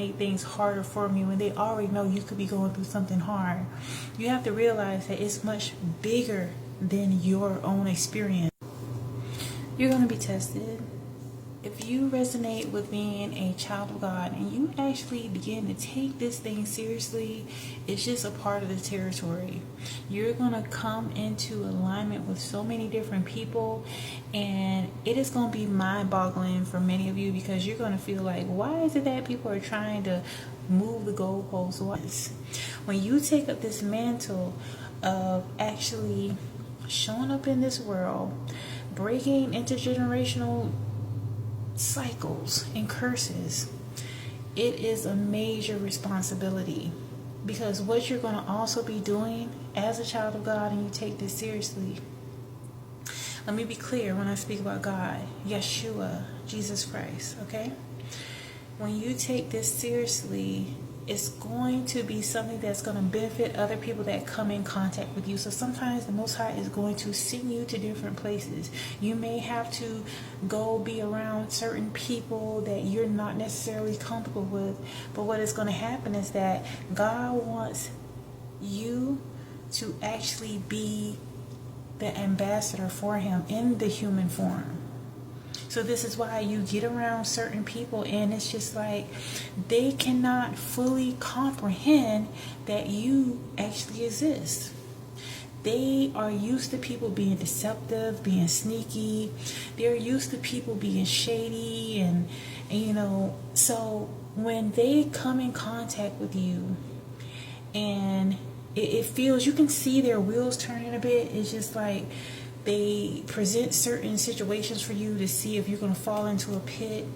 make things harder for me when they already know you could be going through something hard. You have to realize that it's much bigger than your own experience. You're going to be tested. If you resonate with being a child of God and you actually begin to take this thing seriously, it's just a part of the territory. You're going to come into alignment with so many different people, and it is going to be mind-boggling for many of you, because you're going to feel like, why is it that people are trying to move the goalposts once? When you take up this mantle of actually showing up in this world, breaking intergenerational cycles and curses, it is a major responsibility, because what you're going to also be doing as a child of God, and you take this seriously. Let me be clear when I speak about God, Yeshua, Jesus Christ, okay? When you take this seriously, it's going to be something that's going to benefit other people that come in contact with you. So sometimes the Most High is going to send you to different places. You may have to go be around certain people that you're not necessarily comfortable with. But what is going to happen is that God wants you to actually be the ambassador for Him in the human form. So this is why you get around certain people, and it's just like they cannot fully comprehend that you actually exist. They are used to people being deceptive, being sneaky. They're used to people being shady, and so when they come in contact with you, and it feels, you can see their wheels turning a bit. It's just like they present certain situations for you to see if you're going to fall into a pit.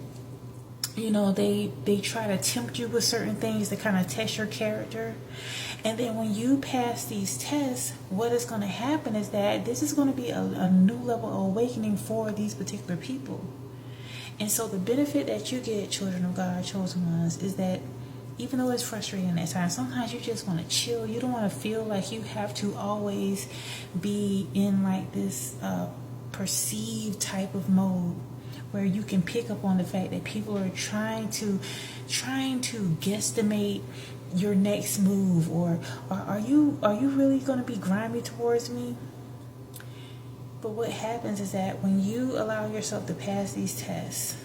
They try to tempt you with certain things to kind of test your character. And then when you pass these tests, what is going to happen is that this is going to be a new level of awakening for these particular people. And so the benefit that you get, children of God, chosen ones, is that even though it's frustrating at times, sometimes you just want to chill. You don't want to feel like you have to always be in like this perceived type of mode where you can pick up on the fact that people are trying to guesstimate your next move, or are you really going to be grimy towards me? But what happens is that when you allow yourself to pass these tests,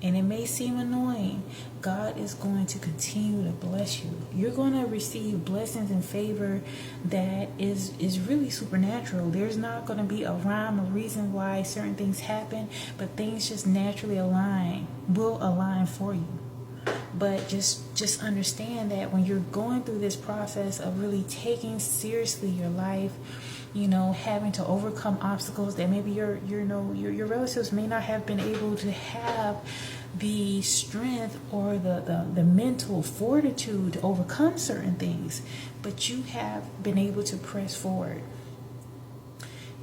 and it may seem annoying, God is going to continue to bless you. You're going to receive blessings and favor that is really supernatural. There's not going to be a rhyme or reason why certain things happen, but things just naturally will align for you. But just understand that when you're going through this process of really taking seriously your life, having to overcome obstacles that maybe your relatives may not have been able to have the strength or the mental fortitude to overcome certain things, but you have been able to press forward.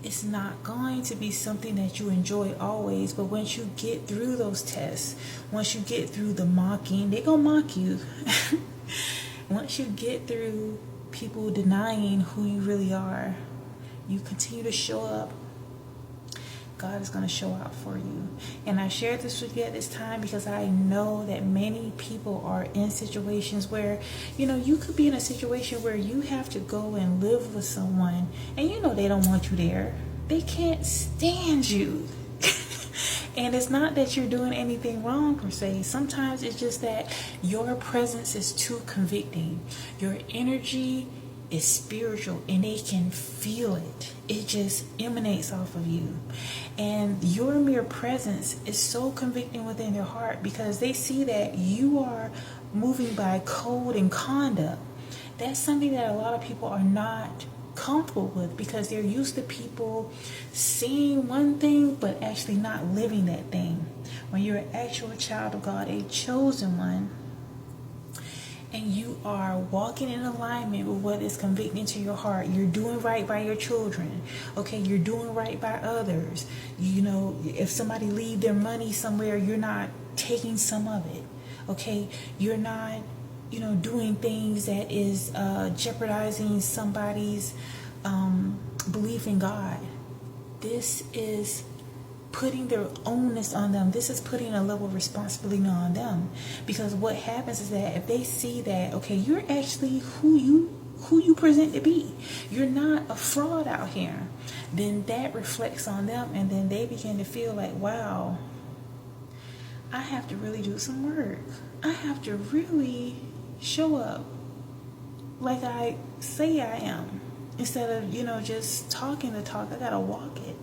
It's not going to be something that you enjoy always, but once you get through those tests, once you get through the mocking, they're going to mock you. Once you get through people denying who you really are, you continue to show up, God is going to show out for you. And I shared this with you at this time because I know that many people are in situations where, you could be in a situation where you have to go and live with someone, and they don't want you there. They can't stand you. And it's not that you're doing anything wrong per se. Sometimes it's just that your presence is too convicting. Your energy is spiritual, and they can feel it. It just emanates off of you, and your mere presence is so convicting within their heart, because they see that you are moving by code and conduct. That's something that a lot of people are not comfortable with, because they're used to people seeing one thing but actually not living that thing. When you're an actual child of God, a chosen one, and you are walking in alignment with what is convicting to your heart, you're doing right by your children, okay? You're doing right by others. If somebody leave their money somewhere, you're not taking some of it, okay? You're not, doing things that is jeopardizing somebody's belief in God. This is putting their onus on them. This is putting a level of responsibility on them. Because what happens is that if they see that, okay, you're actually who you present to be, you're not a fraud out here, then that reflects on them, and then they begin to feel like, wow, I have to really do some work. I have to really show up like I say I am, instead of, just talking the talk. I gotta walk it.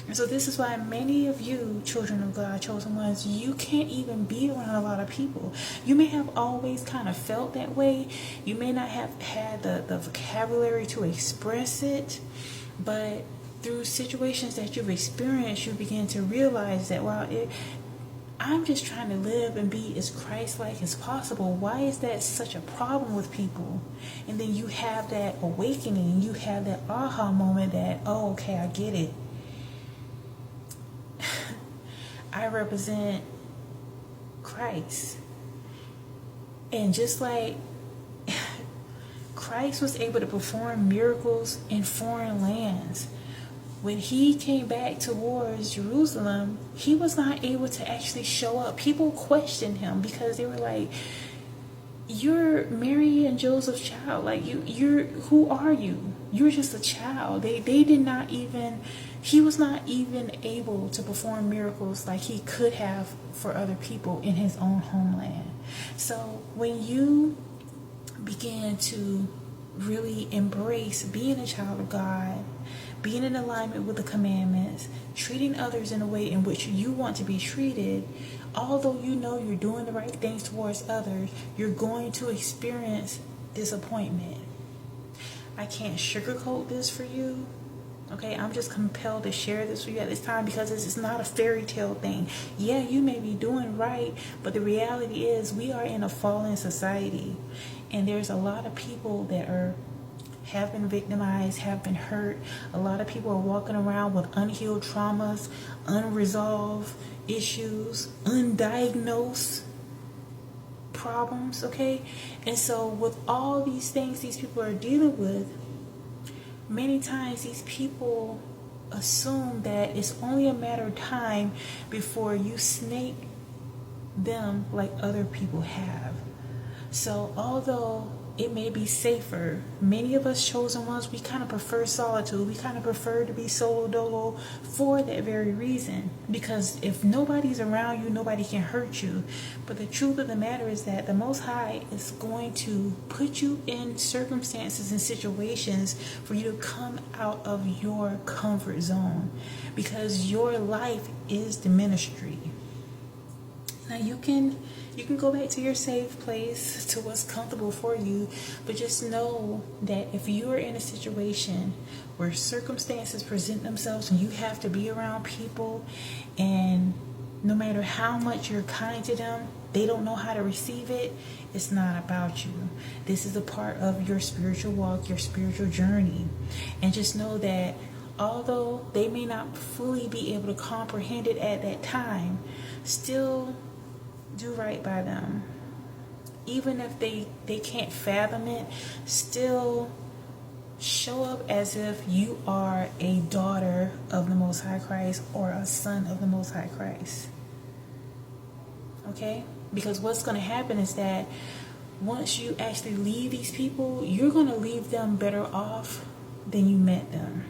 And so this is why many of you, children of God, chosen ones, you can't even be around a lot of people. You may have always kind of felt that way. You may not have had the vocabulary to express it, but through situations that you've experienced, you begin to realize that, wow, I'm just trying to live and be as Christ-like as possible. Why is that such a problem with people? And then you have that awakening, you have that aha moment that, oh, okay, I get it. I represent Christ. And just like Christ was able to perform miracles in foreign lands, when he came back towards Jerusalem, he was not able to actually show up. People questioned him because they were like, you're Mary and Joseph's child. Like, you're who are you? You're just a child. They did not even, he was not even able to perform miracles like he could have for other people in his own homeland. So when you begin to really embrace being a child of God, being in alignment with the commandments, treating others in a way in which you want to be treated, although you know you're doing the right things towards others, you're going to experience disappointment. I can't sugarcoat this for you. Okay, I'm just compelled to share this with you at this time because it's not a fairy tale thing. Yeah, you may be doing right, but the reality is we are in a fallen society, and there's a lot of people that have been victimized, have been hurt. A lot of people are walking around with unhealed traumas, unresolved issues, undiagnosed problems, okay? And so with all these things these people are dealing with, many times these people assume that it's only a matter of time before you snake them like other people have. So although it may be safer, many of us chosen ones, we kind of prefer solitude. We kind of prefer to be solo dolo for that very reason. Because if nobody's around you, nobody can hurt you. But the truth of the matter is that the Most High is going to put you in circumstances and situations for you to come out of your comfort zone. Because your life is the ministry. Now you can go back to your safe place, to what's comfortable for you, but just know that if you are in a situation where circumstances present themselves and you have to be around people, and no matter how much you're kind to them, they don't know how to receive it, it's not about you. This is a part of your spiritual walk, your spiritual journey. And just know that although they may not fully be able to comprehend it at that time, still do right by them. Even if they can't fathom it, still show up as if you are a daughter of the Most High Christ or a son of the Most High Christ. Okay? Because what's going to happen is that once you actually leave these people, you're going to leave them better off than you met them.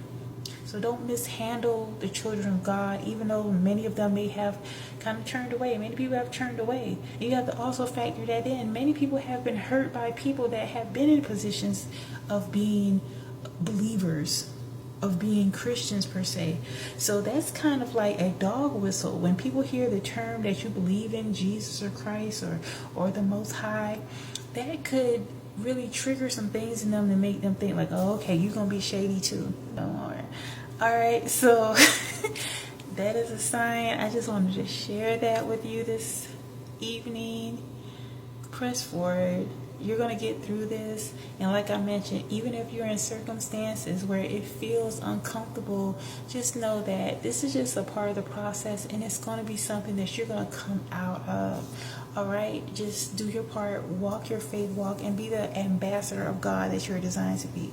So don't mishandle the children of God, even though many of them may have kind of turned away. Many people have turned away. And you have to also factor that in. Many people have been hurt by people that have been in positions of being believers, of being Christians per se. So that's kind of like a dog whistle. When people hear the term that you believe in Jesus or Christ or the Most High, that could really trigger some things in them to make them think like, oh, okay, you're going to be shady too. All right, so that is a sign. I just wanted to share that with you this evening. Press forward. You're going to get through this. And like I mentioned, even if you're in circumstances where it feels uncomfortable, just know that this is just a part of the process, and it's going to be something that you're going to come out of. All right, just do your part, walk your faith walk, and be the ambassador of God that you're designed to be.